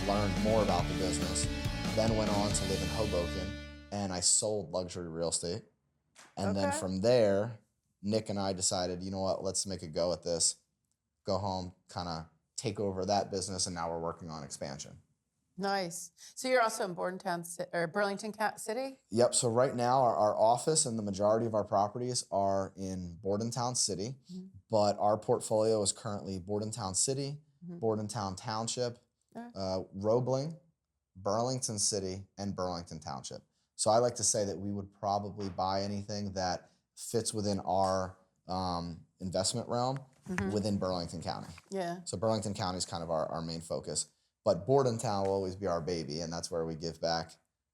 learned more about the business, then went on to live in Hoboken, and I sold luxury real estate. And then Okay. from there, Nick and I decided, you know what, let's make a go at this, go home, kind of take over that business, and now we're working on expansion. Nice. So you're also in Burlington City? Yep, so right now our office and the majority of our properties are in Bordentown City, but our portfolio is currently Bordentown City, Bordentown Township, Roebling, Burlington City, and Burlington Township. So I like to say that we would probably buy anything that fits within our investment realm within Burlington County. Yeah. So Burlington County is kind of our main focus. But Bordentown will always be our baby, and that's where we give back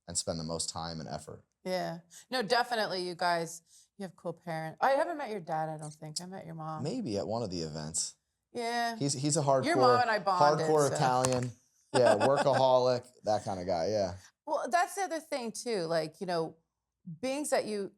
and spend the most time and effort. Yeah. No, definitely you guys, you have cool parents. I haven't met your dad, I don't think. I met your mom. Maybe at one of the events. Yeah. He's a hardcore, Your mom and I bonded, hardcore so. Italian, yeah, workaholic, that kind of guy, yeah. Well, that's the other thing too. Like, being that you're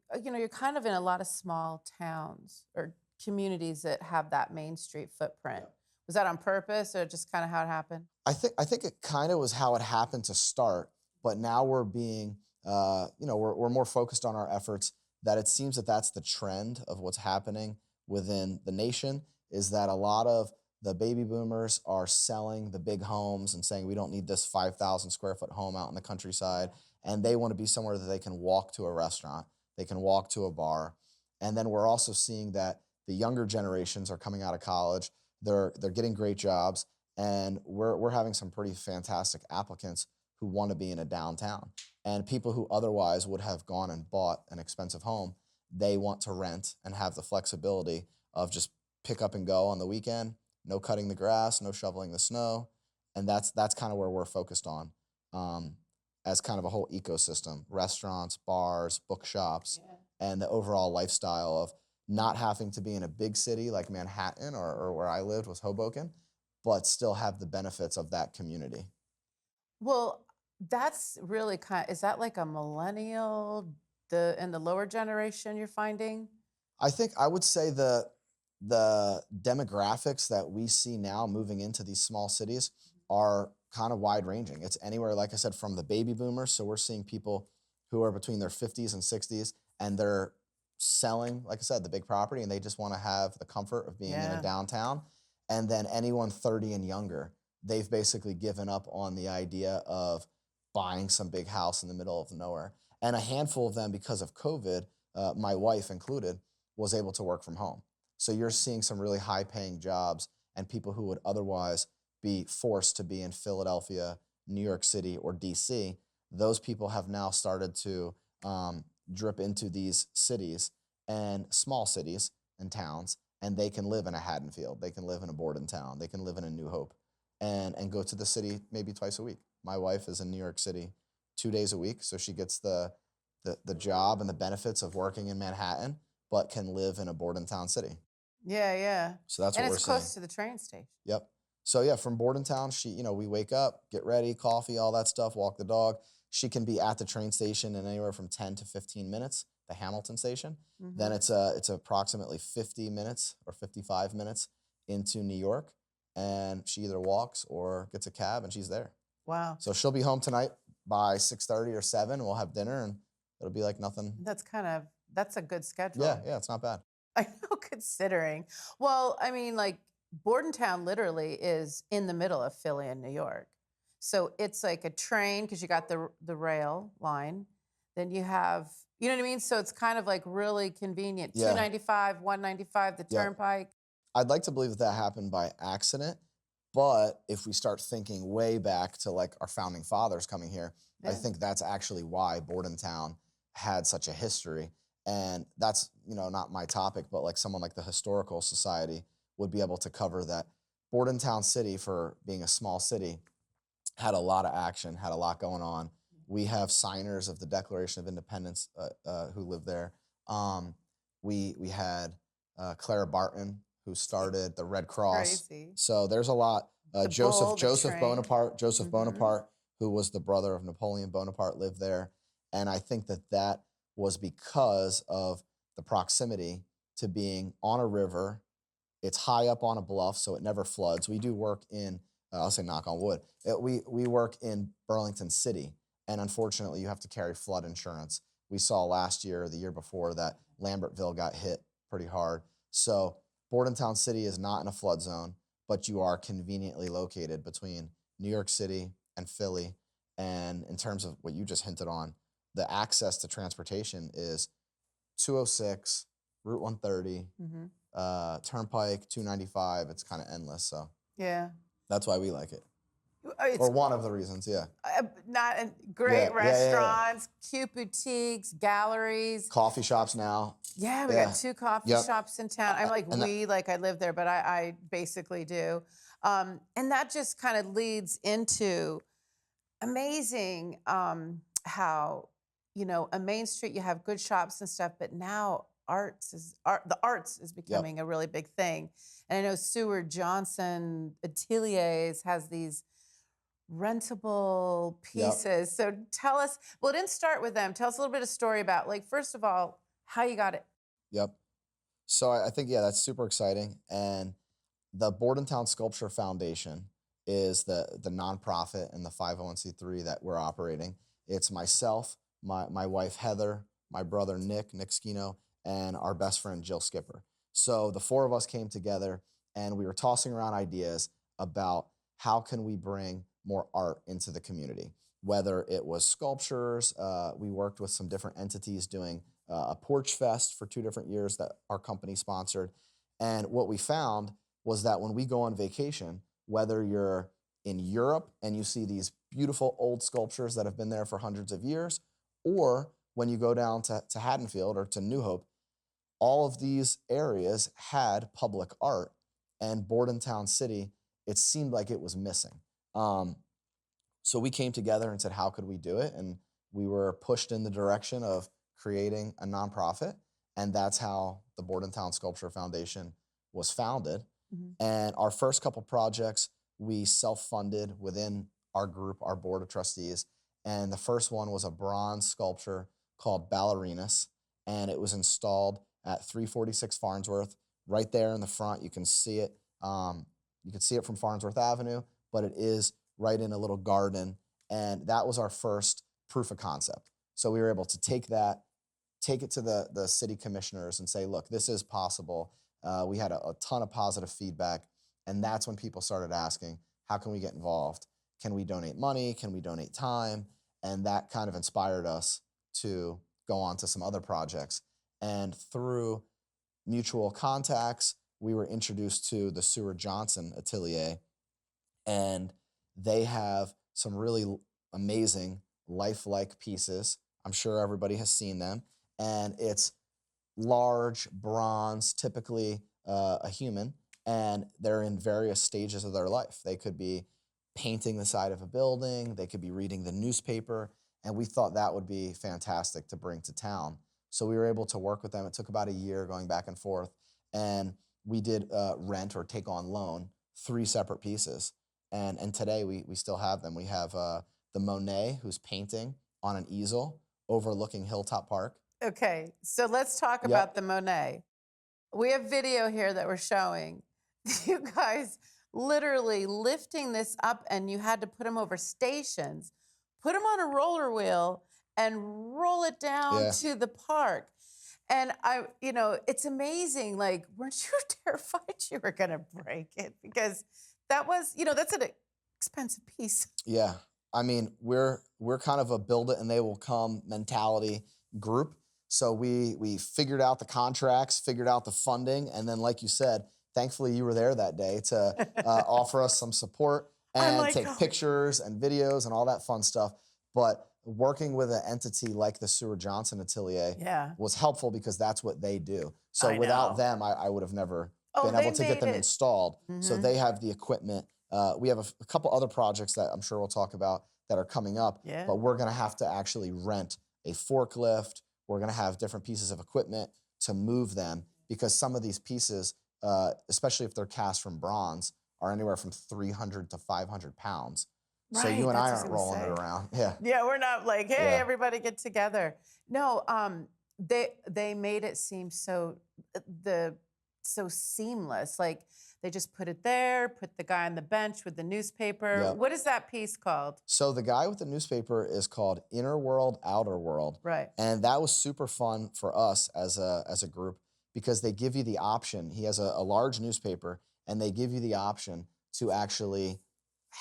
kind of in a lot of small towns or communities that have that Main Street footprint. Yeah. Was that on purpose or just kind of how it happened? I think it kind of was how it happened to start, but now we're being, we're more focused on our efforts. That it seems that that's the trend of what's happening within the nation, is that a lot of the baby boomers are selling the big homes and saying we don't need this 5,000 square foot home out in the countryside, and they want to be somewhere that they can walk to a restaurant, they can walk to a bar, and then we're also seeing that the younger generations are coming out of college. They're getting great jobs, and we're having some pretty fantastic applicants who want to be in a downtown. And people who otherwise would have gone and bought an expensive home, they want to rent and have the flexibility of just pick up and go on the weekend, no cutting the grass, no shoveling the snow. And that's kind of where we're focused on as kind of a whole ecosystem, restaurants, bars, bookshops, and the overall lifestyle of not having to be in a big city like Manhattan or where I lived was Hoboken, but still have the benefits of that community. Well, that's really is that like a millennial, in the lower generation you're finding? I would say the demographics that we see now moving into these small cities are kind of wide ranging. It's anywhere, like I said, from the baby boomers. So we're seeing people who are between their 50s and 60s, and they're selling, like I said, the big property, and they just want to have the comfort of being in a downtown. And then anyone 30 and younger, they've basically given up on the idea of buying some big house in the middle of nowhere. And a handful of them, because of COVID, my wife included, was able to work from home. So you're seeing some really high-paying jobs, and people who would otherwise be forced to be in Philadelphia, New York City, or DC, those people have now started to drip into these cities and small cities and towns, and they can live in a Haddonfield, they can live in a Bordentown, they can live in a New Hope, and go to the city maybe twice a week. My wife is in New York City 2 days a week, so she gets the job and the benefits of working in Manhattan, but can live in a Bordentown city. Yeah, yeah. So that's what we're seeing. And it's close to the train station. Yep. So yeah, from Bordentown, we wake up, get ready, coffee, all that stuff, walk the dog. She can be at the train station in anywhere from 10 to 15 minutes, the Hamilton station. Then it's approximately 50 minutes or 55 minutes into New York, and she either walks or gets a cab, and she's there. Wow. So she'll be home tonight by 6:30 or 7. We'll have dinner, and it'll be like nothing. That's a good schedule. Yeah, it's not bad. I know, considering. Well, I mean, like, Bordentown literally is in the middle of Philly and New York. So it's like a train, because you got the rail line. Then you have, you know what I mean? So it's kind of like really convenient. Yeah. 295, 195, the turnpike. I'd like to believe that happened by accident, but if we start thinking way back to like our founding fathers coming here, I think that's actually why Bordentown had such a history. And that's, not my topic, but like someone like the Historical Society would be able to cover that. Bordentown City, for being a small city, had a lot of action, had a lot going on. We have signers of the Declaration of Independence who live there. We had Clara Barton, who started the Red Cross. Crazy. So there's a lot. Joseph Bonaparte, who was the brother of Napoleon Bonaparte, lived there. And I think that was because of the proximity to being on a river. It's high up on a bluff, so it never floods. We do work in I'll say knock on wood. We work in Burlington City, and unfortunately, you have to carry flood insurance. We saw last year, or the year before, that Lambertville got hit pretty hard. So Bordentown City is not in a flood zone, but you are conveniently located between New York City and Philly. And in terms of what you just hinted on, the access to transportation is 206, Route 130, Turnpike 295. It's kind of endless. So Yeah. that's why we like it. It's Or one of the reasons, yeah. not great Yeah. restaurants, cute boutiques, galleries. Coffee shops now. Yeah, we got 2 coffee shops in town. I'm like, and like I live there, but I basically do. And that just kind of leads into amazing how, on Main Street you have good shops and stuff, but now the arts is becoming a really big thing. And I know Seward Johnson Ateliers has these rentable pieces. So tell us, well, it didn't start with them. Tell us a little bit of story about, like, first of all, how you got it. Yep. So I think, yeah, that's super exciting. And the Bordentown Sculpture Foundation is the nonprofit and the 501c3 that we're operating. It's myself, my wife Heather, my brother Nick Schino, and our best friend Jill Skipper. So the 4 of us came together and we were tossing around ideas about how can we bring more art into the community. Whether it was sculptures, we worked with some different entities doing a porch fest for 2 different years that our company sponsored. And what we found was that when we go on vacation, whether you're in Europe and you see these beautiful old sculptures that have been there for hundreds of years, or when you go down to Haddonfield or to New Hope, all of these areas had public art, and Bordentown City, it seemed like it was missing. So we came together and said, how could we do it? And we were pushed in the direction of creating a nonprofit, and that's how the Bordentown Sculpture Foundation was founded. And our first couple projects, we self-funded within our group, our board of trustees. And the first one was a bronze sculpture called Ballerinas, and it was installed at 346 Farnsworth. Right there in the front, you can see it. You can see it from Farnsworth Avenue, but it is right in a little garden. And that was our first proof of concept. So we were able to take it to the city commissioners and say, look, this is possible. We had a ton of positive feedback. And that's when people started asking, how can we get involved? Can we donate money? Can we donate time? And that kind of inspired us to go on to some other projects. And through mutual contacts, we were introduced to the Seward Johnson Atelier, and they have some really amazing lifelike pieces. I'm sure everybody has seen them, and it's large bronze, typically a human, and they're in various stages of their life. They could be painting the side of a building, they could be reading the newspaper, and we thought that would be fantastic to bring to town. So we were able to work with them. It took about a year going back and forth, and we did rent or take on loan 3 separate pieces. And today we still have them. We have the Monet, who's painting on an easel overlooking Hilltop Park. Okay, so let's talk about the Monet. We have video here that we're showing. You guys literally lifting this up, and you had to put them over stations, put them on a roller wheel, and roll it down to the park. And it's amazing. Like, weren't you terrified you were gonna break it? Because that was, that's an expensive piece. Yeah, I mean, we're kind of a build it and they will come mentality group. So we figured out the contracts, figured out the funding, and then, like you said, thankfully you were there that day to offer us some support and take pictures and videos and all that fun stuff. But working with an entity like the Seward Johnson Atelier was helpful because that's what they do. So without them, I would have never been able to get them installed. So they have the equipment. We have a couple other projects that I'm sure we'll talk about that are coming up, but we're gonna have to actually rent a forklift. We're gonna have different pieces of equipment to move them because some of these pieces, especially if they're cast from bronze, are anywhere from 300 to 500 pounds. Right, so you and I aren't rolling it around. Yeah, we're not like, hey, everybody get together. No, they made it seem so seamless. Like they just put it there, put the guy on the bench with the newspaper. Yep. What is that piece called? So the guy with the newspaper is called Inner World, Outer World. Right. And that was super fun for us as a group because they give you the option. He has a large newspaper, and they give you the option to actually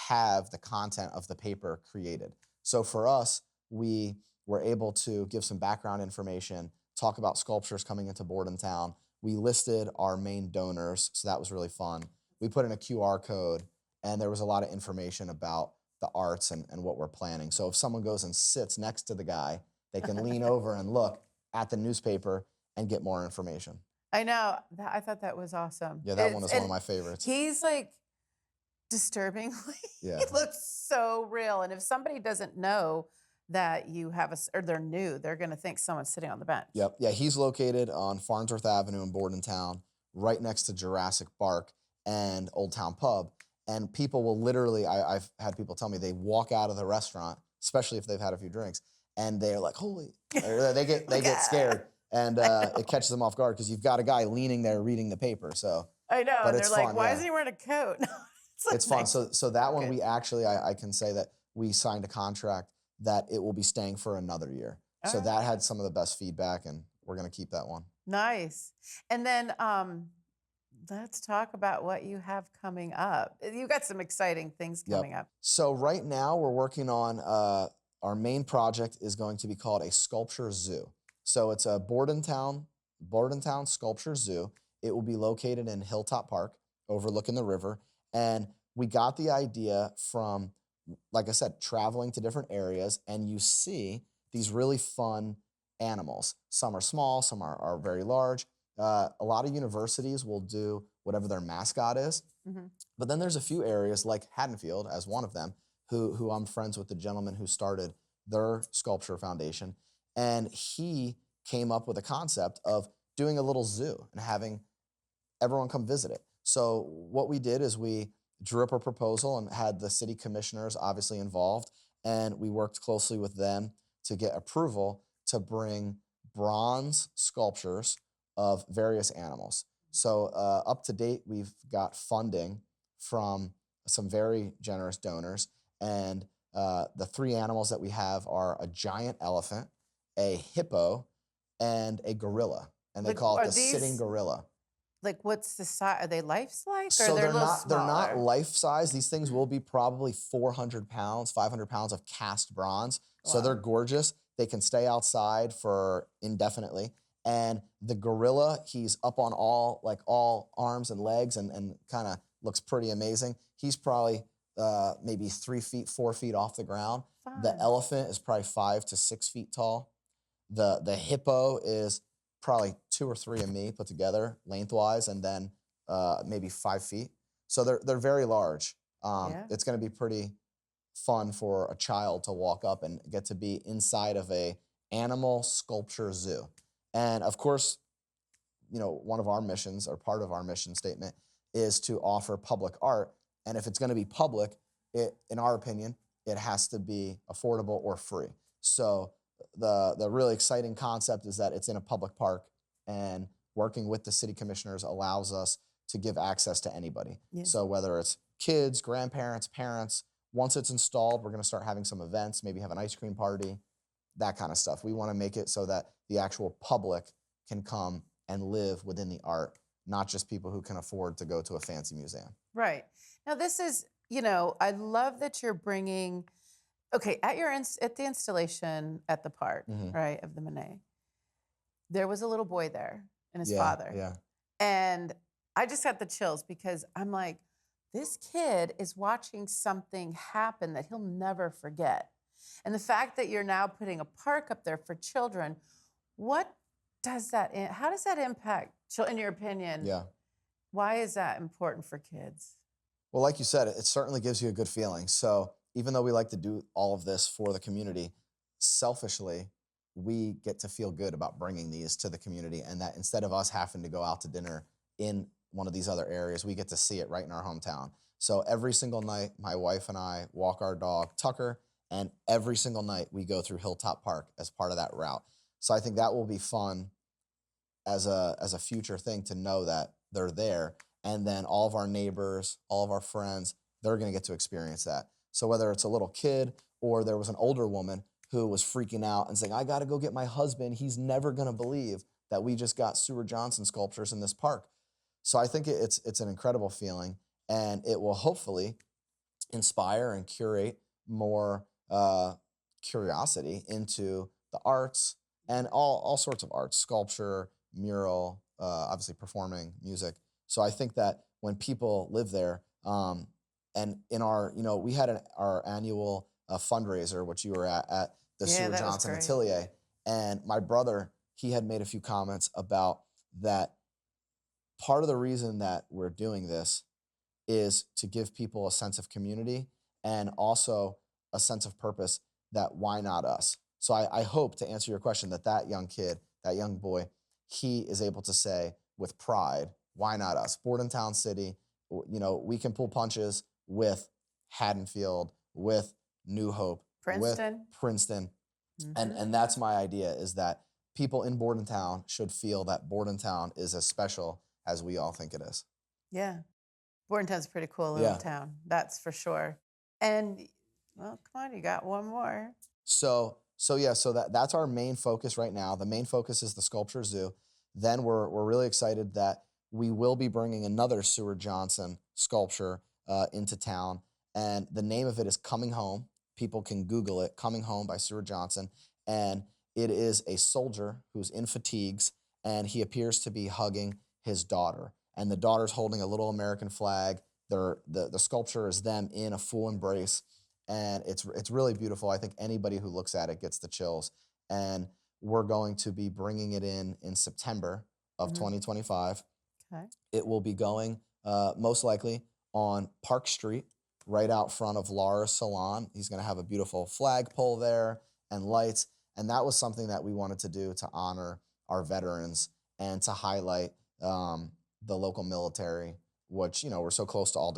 have the content of the paper created. So for us, we were able to give some background information, talk about sculptures coming into Bordentown. We listed our main donors, so that was really fun. We put in a QR code, and there was a lot of information about the arts and what we're planning. So if someone goes and sits next to the guy, they can lean over and look at the newspaper and get more information. I know. I thought that was awesome. Yeah, that one is one of my favorites. He's like disturbingly, Yeah. he looks so real. And if somebody doesn't know that you have or they're new, they're going to think someone's sitting on the bench. Yep. Yeah, he's located on Farnsworth Avenue in Bordentown, right next to Jurassic Park and Old Town Pub. And people will literally, I've had people tell me they walk out of the restaurant, especially if they've had a few drinks, and they're like, holy, they get scared. And it catches them off guard because you've got a guy leaning there reading the paper. So I know. but And it's they're like, fun, why yeah. is he wearing a coat? It's fun. nice. So that one Good. we actually, I can say that we signed a contract that it will be staying for another year. So that had some of the best feedback, and we're going to keep that one. Nice. And then let's talk about what you have coming up. You got some exciting things coming up. So right now we're working on our main project is going to be called a sculpture zoo. So it's a Bordentown Sculpture Zoo. It will be located in Hilltop Park, overlooking the river. And we got the idea from, like I said, traveling to different areas, and you see these really fun animals. Some are small, some are very large. A lot of universities will do whatever their mascot is. Mm-hmm. But then there's a few areas like Haddonfield as one of them, who I'm friends with the gentleman who started their sculpture foundation. And he came up with a concept of doing a little zoo and having everyone come visit it. So what we did is we drew up a proposal and had the city commissioners obviously involved. And we worked closely with them to get approval to bring bronze sculptures of various animals. So up to date, we've got funding from some very generous donors. And the three animals that we have are a giant elephant, a hippo, and a gorilla. And they call it the sitting gorilla. Like, what's the size? Are they life-size? So they're they're not life-size. These things will be probably 400 pounds, 500 pounds of cast bronze. Wow. So they're gorgeous. They can stay outside for indefinitely. And the gorilla, he's up on all arms and legs and kind of looks pretty amazing. He's probably maybe 3 feet, 4 feet off the ground. Fun. The elephant is probably 5 to 6 feet tall. The hippo is probably 2 or 3 of me put together lengthwise, and then maybe 5 feet. So they're very large. It's going to be pretty fun for a child to walk up and get to be inside of a animal sculpture zoo. And of course, you know, one of our missions, or part of our mission statement, is to offer public art. And if it's going to be public, in our opinion, it has to be affordable or free. So the really exciting concept is that it's in a public park, and working with the city commissioners allows us to give access to anybody. Yeah. So whether it's kids, grandparents, parents, once it's installed, we're going to start having some events, maybe have an ice cream party, that kind of stuff. We want to make it so that the actual public can come and live within the art, not just people who can afford to go to a fancy museum. Right. Now this is, you know, I love that you're bringing, okay, at the installation at the park, right, of the Monet, there was a little boy there and his father. Yeah. And I just got the chills because I'm like, this kid is watching something happen that he'll never forget. And the fact that you're now putting a park up there for children, how does that impact, in your opinion? Yeah. Why is that important for kids? Well, like you said, it certainly gives you a good feeling. So even though we like to do all of this for the community, selfishly, we get to feel good about bringing these to the community, and that instead of us having to go out to dinner in one of these other areas, we get to see it right in our hometown. So every single night, my wife and I walk our dog, Tucker, and every single night we go through Hilltop Park as part of that route. So I think that will be fun as a future thing to know that they're there. and then all of our neighbors, all of our friends, they're going to get to experience that. So whether it's a little kid or there was an older woman who was freaking out and saying, I got to go get my husband. He's never going to believe that we just got Seward Johnson sculptures in this park. So I think it's an incredible feeling, and it will hopefully inspire and curate more curiosity into the arts and all sorts of arts, sculpture, mural, obviously performing, music. So I think that when people live there, and in our, we had our annual fundraiser, which you were at the Yeah, Seward that was Johnson great. Atelier, and my brother, he had made a few comments about that. Part of the reason that we're doing this is to give people a sense of community and also a sense of purpose, that why not us? So I hope, to answer your question, that young kid, that young boy, he is able to say with pride, why not us? Bordentown City, we can pull punches with Haddonfield, with New Hope, with Princeton. Princeton. Mhm. And that's my idea, is that people in Bordentown should feel that Bordentown is as special as we all think it is. Yeah. Bordentown's a pretty cool little Yeah. town, that's for sure. And, well, come on, you got one more. So that's our main focus right now. The main focus is the Sculpture Zoo. Then we're really excited that we will be bringing another Seward Johnson sculpture into town, and the name of it is Coming Home. People can Google it, Coming Home by Seward Johnson, and it is a soldier who's in fatigues, and he appears to be hugging his daughter, and the daughter's holding a little American flag. The sculpture is them in a full embrace, and it's really beautiful. I think anybody who looks at it gets the chills. And we're going to be bringing it in September of Mhm. 2025. Okay. It will be going most likely on Park Street, right out front of Laura's Salon. He's going to have a beautiful flagpole there and lights. And that was something that we wanted to do to honor our veterans and to highlight the local military, which, we're so close to all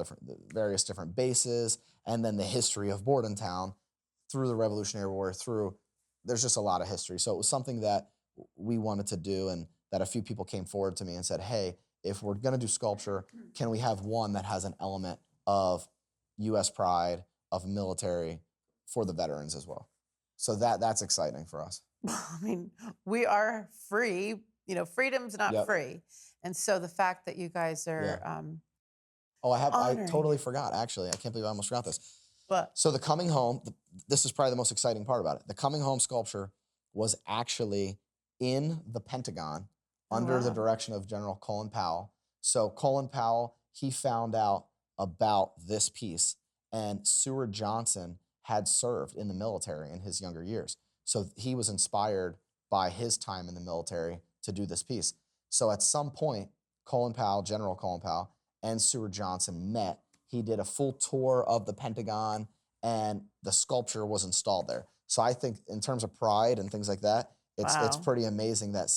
various different bases, and then the history of Bordentown through the Revolutionary War, there's just a lot of history. So it was something that we wanted to do, and that a few people came forward to me and said, hey, if we're going to do sculpture, can we have one that has an element of U.S. pride, of military, for the veterans as well? So that's exciting for us. I mean, we are free. Freedom's not Yep. free. And so the fact that you guys are Oh, I honoring totally it. forgot, actually. I can't believe I almost forgot this. But So the Coming Home, this is probably the most exciting part about it. The Coming Home sculpture was actually in the Pentagon under the wow. direction of General Colin Powell. So Colin Powell, he found out about this piece, and Seward Johnson had served in the military in his younger years. So he was inspired by his time in the military to do this piece. So at some point, General Colin Powell, and Seward Johnson met. He did a full tour of the Pentagon, and the sculpture was installed there. So I think, in terms of pride and things like that, it's Wow. pretty amazing that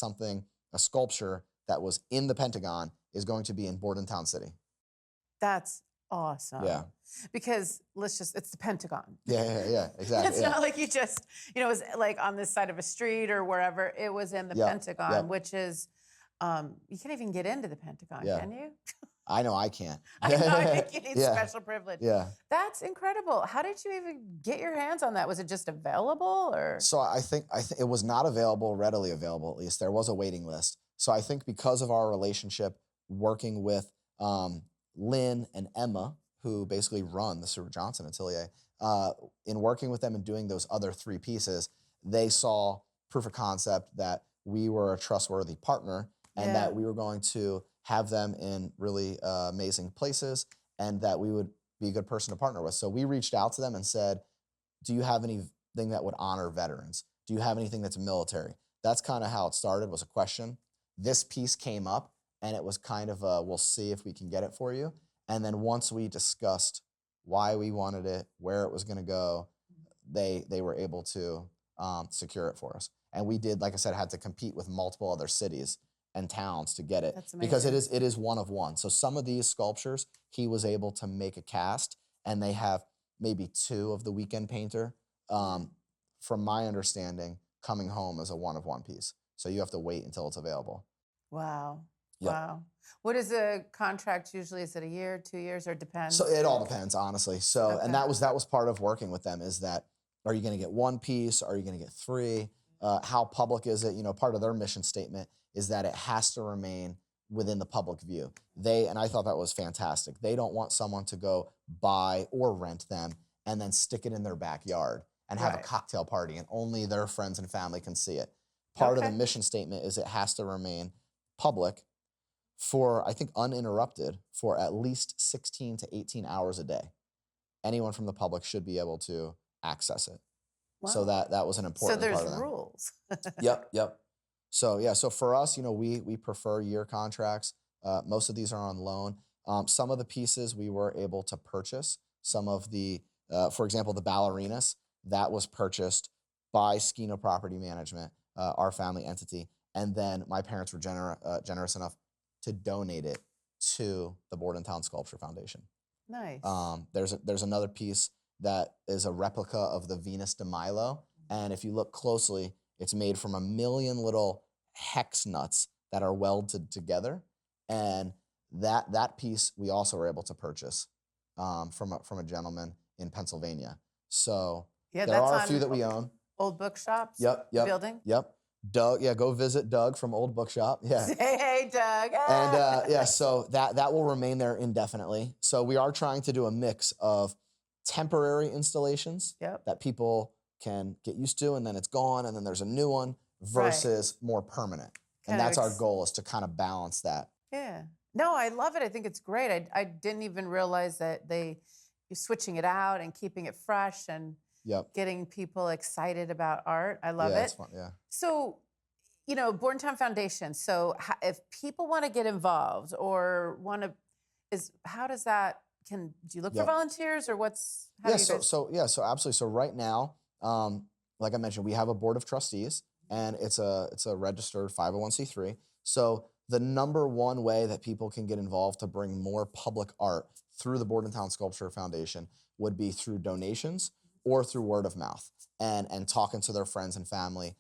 a sculpture that was in the Pentagon is going to be in Bordentown City. That's awesome. Yeah. Because it's the Pentagon. Yeah, exactly. It's not like you just, it was like on this side of a street or wherever. It was in the Yep, Pentagon, yep. which is, you can't even get into the Pentagon, Yeah. can you? I know I can't. I know, I think you need Yeah. special privilege. Yeah. That's incredible. How did you even get your hands on that? Was it just available, or? So I think it was not readily available, at least. There was a waiting list. So I think because of our relationship working with Lynn and Emma, who basically run the Seward Johnson Atelier, in working with them and doing those other 3 pieces, they saw proof of concept that we were a trustworthy partner, and Yeah. that we were going to have them in really amazing places, and that we would be a good person to partner with. So we reached out to them and said, do you have anything that would honor veterans? Do you have anything that's military? That's kind of how it started, was a question. This piece came up, and it was kind of we'll see if we can get it for you. And then once we discussed why we wanted it, where it was going to go, they were able to secure it for us. And we did, like I said, had to compete with multiple other cities and towns to get it. That's Because amazing. it is one of one. So some of these sculptures, he was able to make a cast, and they have maybe 2 of the weekend painter. From my understanding, Coming Home is a one of one piece. So you have to wait until it's available. Wow. Yep. Wow. What is a contract usually? Is it a year, 2 years, or So depends? it all depends, honestly. So, and Okay. that was part of working with them is that, are you going to get one piece? Are you going to get three? How public is it? You know, part of their mission statement is that it has to remain within the public view. And I thought that was fantastic. They don't want someone to go buy or rent them and then stick it in their backyard and have a Right. cocktail party and only their friends and family can see it. Part of the Okay. mission statement is it has to remain public for, I think, uninterrupted for at least 16 to 18 hours a day. Anyone from the public should be able to access it. So Wow. that was an So important there's part of them. rules. Yep, yep. So yeah, so for us, you know, we prefer year contracts. Most of these are on loan. Some of the pieces we were able to purchase. Some of the, for example, the ballerinas that was purchased by Schino Property Management, our family entity, and then my parents were generous enough to donate it to the Bordentown Sculpture Foundation. Nice. There's another piece that is a replica of the Venus de Milo, and if you look closely, it's made from 1 million little hex nuts that are welded together, and that piece we also were able to purchase from a gentleman in Pennsylvania. So Yeah, there that's are a few on that we own. Old Bookshops. Yep, The yep, building. yep. Doug, yeah, go visit Doug from Old Bookshop. Yeah. Say hey, Doug. And yeah, so that will remain there indefinitely. So we are trying to do a mix of temporary installations Yep. that people can get used to, and then it's gone, and then there's a new one, versus more permanent. And Kind of that's our goal, is to kind of balance that. Yeah. No, I love it. I think it's great. I didn't even realize that you're switching it out and keeping it fresh and Yep. getting people excited about art. I love Yeah, it. it's fun. Yeah. So, you know, Bordentown Foundation. So, if people want to get involved or want to, how does that? Do you look for Yep. volunteers or how Yeah. do you guys? So absolutely. So right now, like I mentioned, we have a board of trustees, and it's a registered 501c3. So the number one way that people can get involved to bring more public art through the Bordentown Sculpture Foundation would be through donations or through word of mouth, and talking to their friends and family,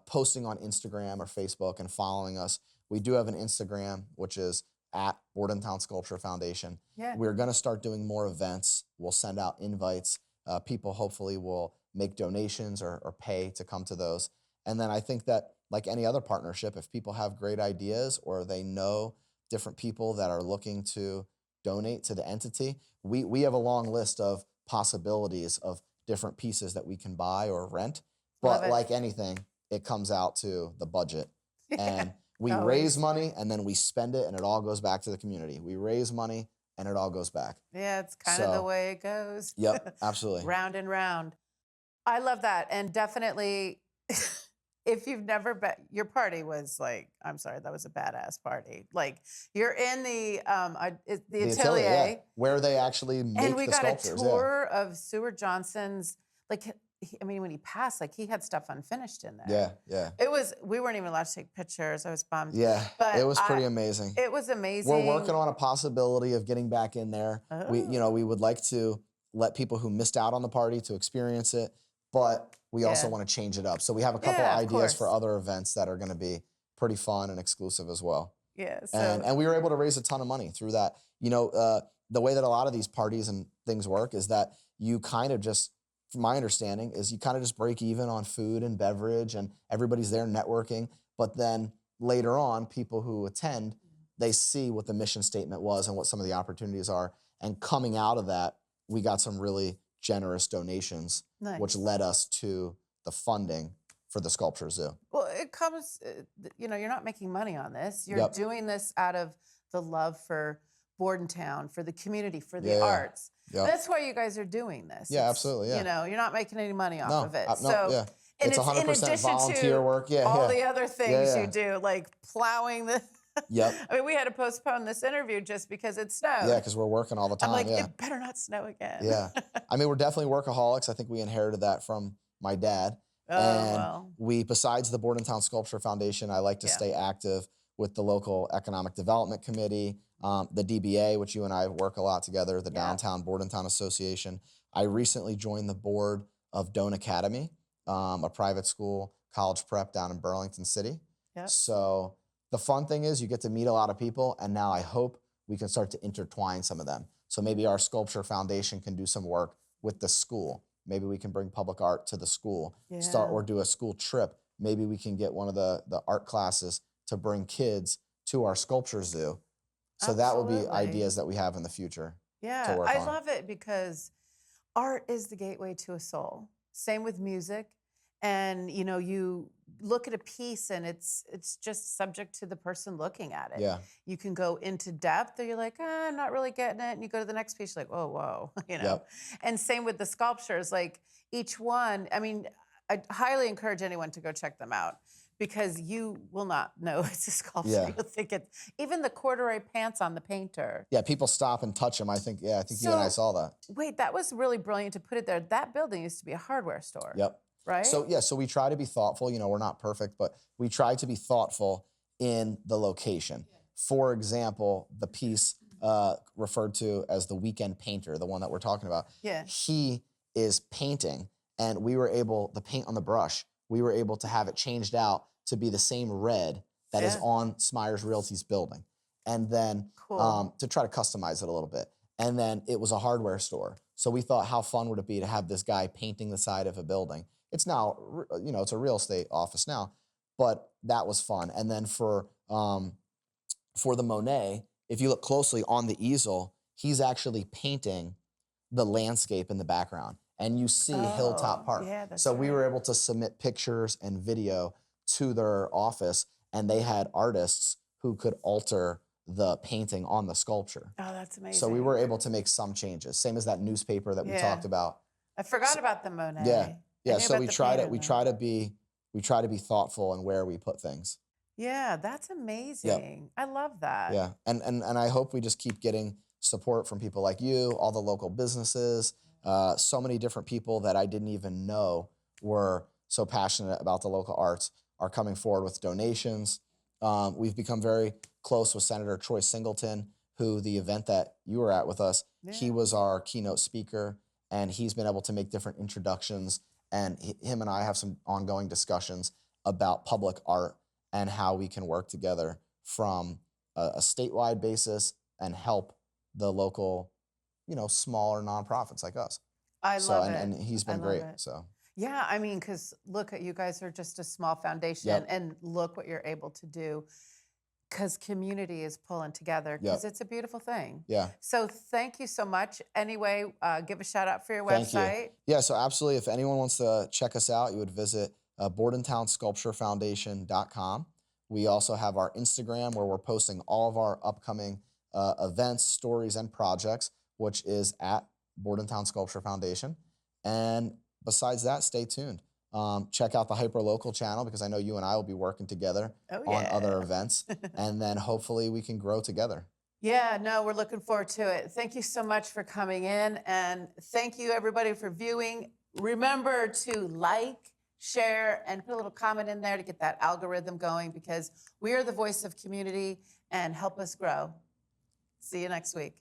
posting on Instagram or Facebook and following us. We do have an Instagram, which is at Bordentown Sculpture Foundation. Yeah. We're going to start doing more events. We'll send out invites. People hopefully will make donations or pay to come to those. And then I think that, like any other partnership, if people have great ideas or they know different people that are looking to donate to the entity, we have a long list of possibilities of different pieces that we can buy or rent. Love But it. like anything, it comes out to the budget. And we Always. raise money and then we spend it, and it all goes back to the community. We raise money and it all goes back. Yeah, it's kind of the So, way it goes. yep, absolutely. Round and round. I love that. And definitely, if you've never been, your party was like, I'm sorry, that was a badass party. Like, you're in the The atelier, yeah, where they actually make and we the got a sculptures. tour of Seward Johnson's. Like, I mean, when he passed, like, he had stuff unfinished in there. Yeah. We weren't even allowed to take pictures. I was bummed. Yeah, But it was pretty amazing. It was amazing. We're working on a possibility of getting back in there. We Oh. would like to let people who missed out on the party to experience it, but we also Yeah. want to change it up. So we have a couple Yeah, of ideas for course. other events that are going to be pretty fun and exclusive as well. Yeah. So And we were able to raise a ton of money through that. The way that a lot of these parties and things work is that you kind of just, from my understanding, is you kind of just break even on food and beverage, and everybody's there networking. But then later on, people who attend, they see what the mission statement was and what some of the opportunities are. And coming out of that, we got some really generous donations, nice. which led us to the funding for the Sculpture Zoo. Well, it comes, you're not making money on this. You're Yep. doing this out of the love for Bordentown, for the community, for the Yeah. arts. Yep. That's why you guys are doing this. Yeah, absolutely, yeah. You're not making any money off No, of it. no, So, yeah. and It's it's in 100% addition volunteer to work. Yeah, all yeah. the other things yeah. you do, like plowing the. Yep. I mean, we had to postpone this interview just because it snowed. Yeah, because we're working all the time. I'm like, yeah. it better not snow again. Yeah. I mean, we're definitely workaholics. I think we inherited that from my dad. Oh, And well. we, besides the Bordentown Sculpture Foundation, I like to Yeah. stay active with the local Economic Development Committee, the DBA, which you and I work a lot together, the Yeah. Downtown Bordentown Association. I recently joined the board of Doan Academy, a private school college prep down in Burlington City. Yep. So the fun thing is you get to meet a lot of people, and now I hope we can start to intertwine some of them. So maybe our sculpture foundation can do some work with the school. Maybe we can bring public art to the school, start Yeah. or do a school trip. Maybe we can get one of the art classes to bring kids to our sculpture zoo. So that would be Absolutely. ideas that we have in the future to Yeah, work I on. love it because art is the gateway to a soul. Same with music. And you know, you look at a piece and it's just subject to the person looking at it. Yeah. You can go into depth or you're like, I'm not really getting it. And you go to the next piece, you're like, oh, whoa, you know. Yep. And same with the sculptures, like each one, I mean, I highly encourage anyone to go check them out because you will not know it's a sculpture. Yeah. You'll think it's even the corduroy pants on the painter. Yeah, people stop and touch them. I think you and I So saw that. wait, that was really brilliant to put it there. That building used to be a hardware store. Yep. Right? So yeah, so we try to be thoughtful. You know, we're not perfect, but we try to be thoughtful in the location. For example, the piece referred to as the weekend painter, the one that we're talking about. Yeah. He is painting, and we were able, the paint on the brush, we were able to have it changed out to be the same red that is Yeah. on Smyers Realty's building. And then Cool. to try to customize it a little bit. And then it was a hardware store. So we thought, how fun would it be to have this guy painting the side of a building? It's now, you know, it's a real estate office now, but that was fun. And then for the Monet, if you look closely on the easel, he's actually painting the landscape in the background, and you see Hilltop Oh, Park. yeah, that's So we were right. able to submit pictures and video to their office, and they had artists who could alter the painting on the sculpture. Oh, that's amazing. So we were able to make some changes, same as that newspaper that we Yeah. talked about. I forgot about the Monet. Yeah, I yeah. knew So about we the try to painter, we though. try to be we try to be thoughtful in where we put things. Yeah, that's amazing. I love that. Yeah, and I hope we just keep getting support from people like you, all the local businesses, so many different people that I didn't even know were so passionate about the local arts are coming forward with donations. We've become very close with Senator Troy Singleton, who the event that you were at with us, he Yeah. was our keynote speaker, and he's been able to make different introductions. And him and I have some ongoing discussions about public art and how we can work together from a statewide basis and help the local, you know, smaller nonprofits like us. I So love and it. he's I been love great. it. So Yeah, I mean, because look at you guys are just a small foundation, Yep. and look what you're able to do. Because community is pulling together. Because Yep. it's a beautiful thing. yeah. So thank you so much. Anyway, give a shout out for your Thank you. website. Yeah, so absolutely. If anyone wants to check us out, you would visit BordentownSculptureFoundation.com. We also have our Instagram where we're posting all of our upcoming events, stories, and projects, which is at Bordentown Sculpture Foundation. And besides that, stay tuned. Check out the Hyperlocal channel because I know you and I will be working together Oh, on other yeah. events. And then hopefully we can grow together. Yeah, no, we're looking forward to it. Thank you so much for coming in. And thank you, everybody, for viewing. Remember to like, share, and put a little comment in there to get that algorithm going because we are the voice of community and help us grow. See you next week.